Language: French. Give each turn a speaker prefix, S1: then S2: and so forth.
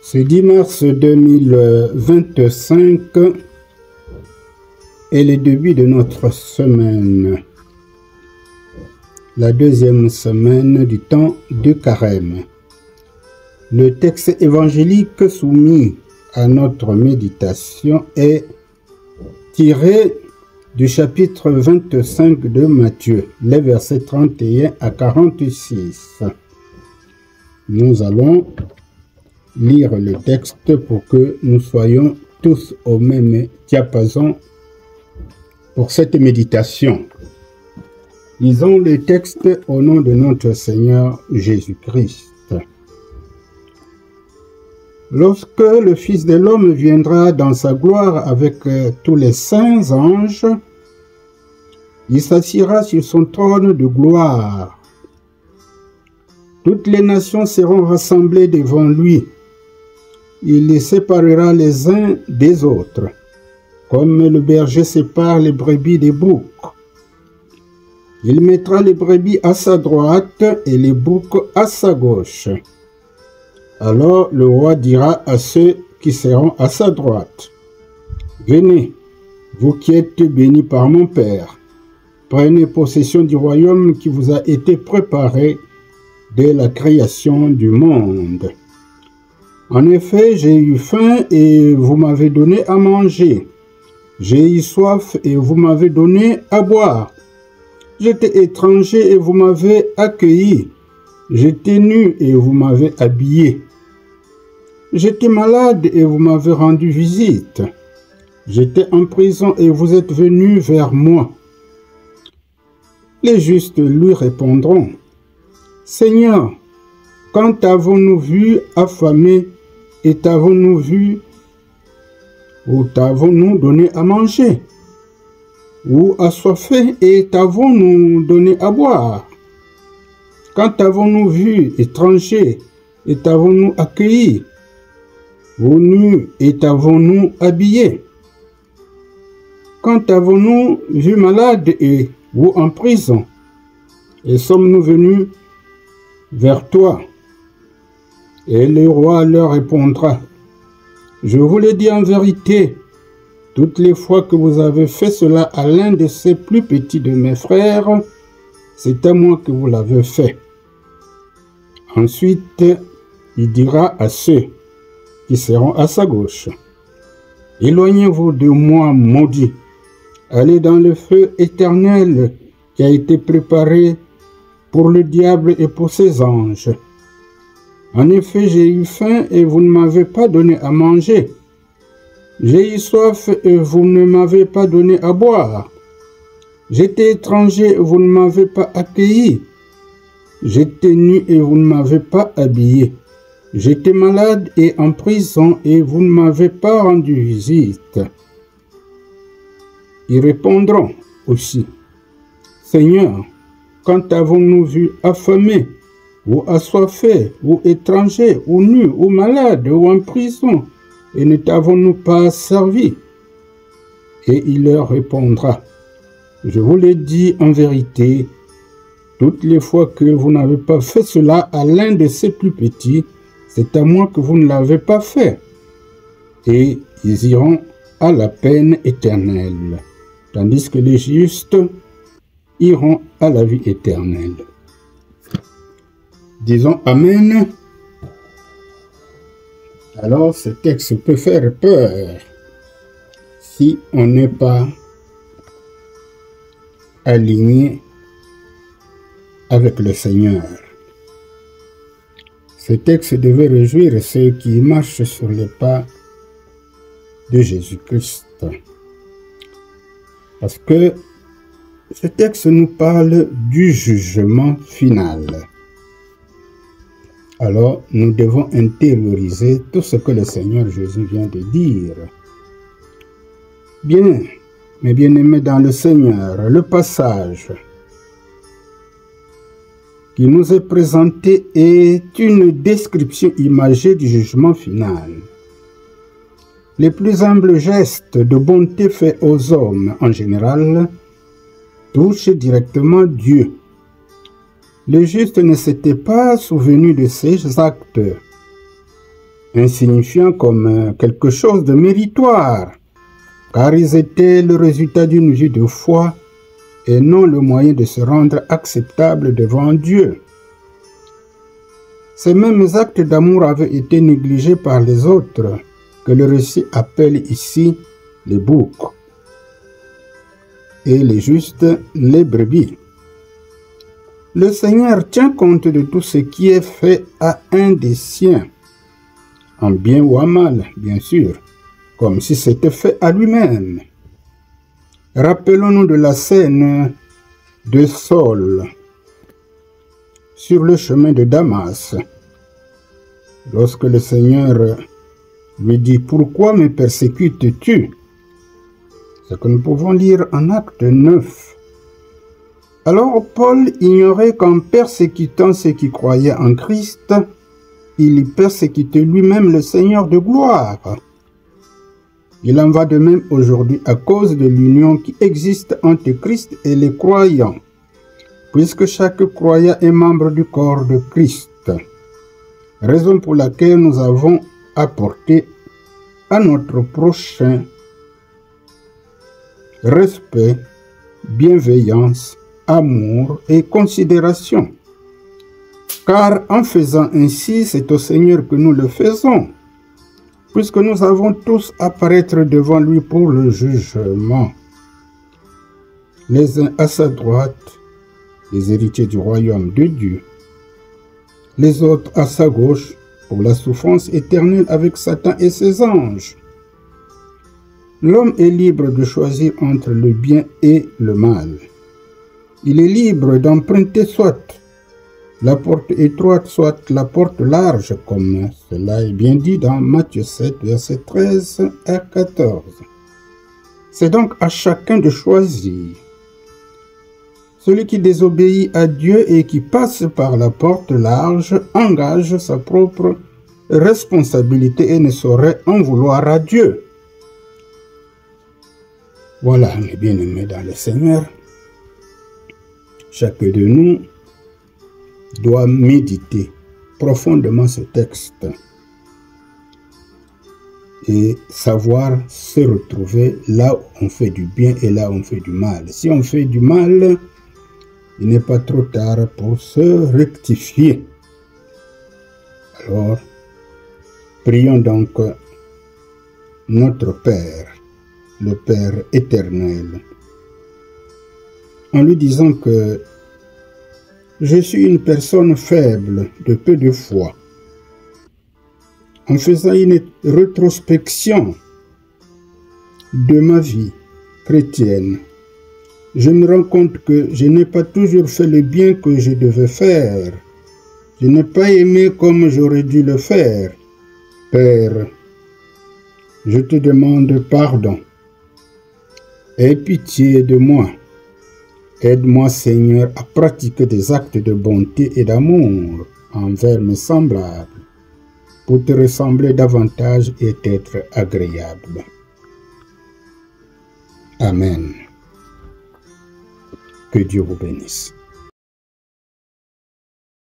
S1: Ce 10 mars 2025 est le début de notre semaine, la deuxième semaine du temps de Carême. Le texte évangélique soumis à notre méditation est tiré du chapitre 25 de Matthieu, les versets 31 à 46. Nous allons lire le texte pour que nous soyons tous au même diapason pour cette méditation. Lisons le texte au nom de notre Seigneur Jésus-Christ. Lorsque le Fils de l'homme viendra dans sa gloire avec tous les saints anges, il s'assiera sur son trône de gloire. Toutes les nations seront rassemblées devant lui. Il les séparera les uns des autres, comme le berger sépare les brebis des boucs. Il mettra les brebis à sa droite et les boucs à sa gauche. Alors le roi dira à ceux qui seront à sa droite, « Venez, vous qui êtes bénis par mon Père, prenez possession du royaume qui vous a été préparé dès la création du monde. En effet, j'ai eu faim et vous m'avez donné à manger. J'ai eu soif et vous m'avez donné à boire. J'étais étranger et vous m'avez accueilli. J'étais nu et vous m'avez habillé. J'étais malade et vous m'avez rendu visite. J'étais en prison et vous êtes venus vers moi. » Les justes lui répondront, « Seigneur, quand t'avons-nous vu affamé et t'avons-nous vu ou t'avons-nous donné à manger? Ou assoiffé et t'avons-nous donné à boire? Quand t'avons-nous vu étranger et t'avons-nous accueilli? Ou nus et t'avons-nous habillé? Quand avons-nous vu malade et ou en prison? Et sommes-nous venus vers toi? » Et le roi leur répondra, « Je vous le dis en vérité, toutes les fois que vous avez fait cela à l'un de ces plus petits de mes frères, c'est à moi que vous l'avez fait. » Ensuite, il dira à ceux qui seront à sa gauche, « Éloignez-vous de moi, maudits, allez dans le feu éternel qui a été préparé pour le diable et pour ses anges. En effet, j'ai eu faim et vous ne m'avez pas donné à manger. J'ai eu soif et vous ne m'avez pas donné à boire. J'étais étranger et vous ne m'avez pas accueilli. J'étais nu et vous ne m'avez pas habillé. J'étais malade et en prison et vous ne m'avez pas rendu visite. » Ils répondront aussi, « Seigneur, quand avons-nous vu affamé, ou assoiffé, ou étranger, ou nu, ou malade, ou en prison, et ne t'avons-nous pas servi? » Et il leur répondra, « Je vous l'ai dit en vérité, toutes les fois que vous n'avez pas fait cela à l'un de ces plus petits, c'est à moi que vous ne l'avez pas fait. » Et ils iront à la peine éternelle, tandis que les justes iront à la vie éternelle. Disons Amen. Alors ce texte peut faire peur si on n'est pas aligné avec le Seigneur. Ce texte devait réjouir ceux qui marchent sur les pas de Jésus-Christ. Parce que ce texte nous parle du jugement final. Alors, nous devons intérioriser tout ce que le Seigneur Jésus vient de dire. Bien, mes bien-aimés dans le Seigneur, le passage qui nous est présenté est une description imagée du jugement final. Les plus humbles gestes de bonté faits aux hommes en général touchent directement Dieu. Le juste ne s'était pas souvenu de ses actes, insignifiants comme quelque chose de méritoire, car ils étaient le résultat d'une vie de foi et non le moyen de se rendre acceptable devant Dieu. Ces mêmes actes d'amour avaient été négligés par les autres, que le récit appelle ici les boucs, et les justes les brebis. Le Seigneur tient compte de tout ce qui est fait à un des siens, en bien ou en mal, bien sûr, comme si c'était fait à lui-même. Rappelons-nous de la scène de Saul sur le chemin de Damas, lorsque le Seigneur lui dit « Pourquoi me persécutes-tu » Ce que nous pouvons lire en Acte 9. Alors Paul ignorait qu'en persécutant ceux qui croyaient en Christ, il persécutait lui-même le Seigneur de gloire. Il en va de même aujourd'hui à cause de l'union qui existe entre Christ et les croyants, puisque chaque croyant est membre du corps de Christ, raison pour laquelle nous avons apporté à notre prochain respect, bienveillance, amour et considération. Car en faisant ainsi, c'est au Seigneur que nous le faisons, puisque nous avons tous à paraître devant lui pour le jugement. Les uns à sa droite, les héritiers du royaume de Dieu, les autres à sa gauche, pour la souffrance éternelle avec Satan et ses anges. L'homme est libre de choisir entre le bien et le mal. Il est libre d'emprunter soit la porte étroite, soit la porte large, comme cela est bien dit dans Matthieu 7, versets 13 à 14. C'est donc à chacun de choisir. Celui qui désobéit à Dieu et qui passe par la porte large engage sa propre responsabilité et ne saurait en vouloir à Dieu. Voilà, mes bien-aimés dans le Seigneur, chacun de nous doit méditer profondément ce texte et savoir se retrouver là où on fait du bien et là où on fait du mal. Si on fait du mal, il n'est pas trop tard pour se rectifier. Alors, prions donc notre Père, le Père éternel, en lui disant que je suis une personne faible, de peu de foi. En faisant une rétrospection de ma vie chrétienne, je me rends compte que je n'ai pas toujours fait le bien que je devais faire. Je n'ai pas aimé comme j'aurais dû le faire. Père, je te demande pardon. Aie pitié de moi. Aide-moi, Seigneur, à pratiquer des actes de bonté et d'amour envers mes semblables, pour te ressembler davantage et être agréable. Amen. Que Dieu vous bénisse.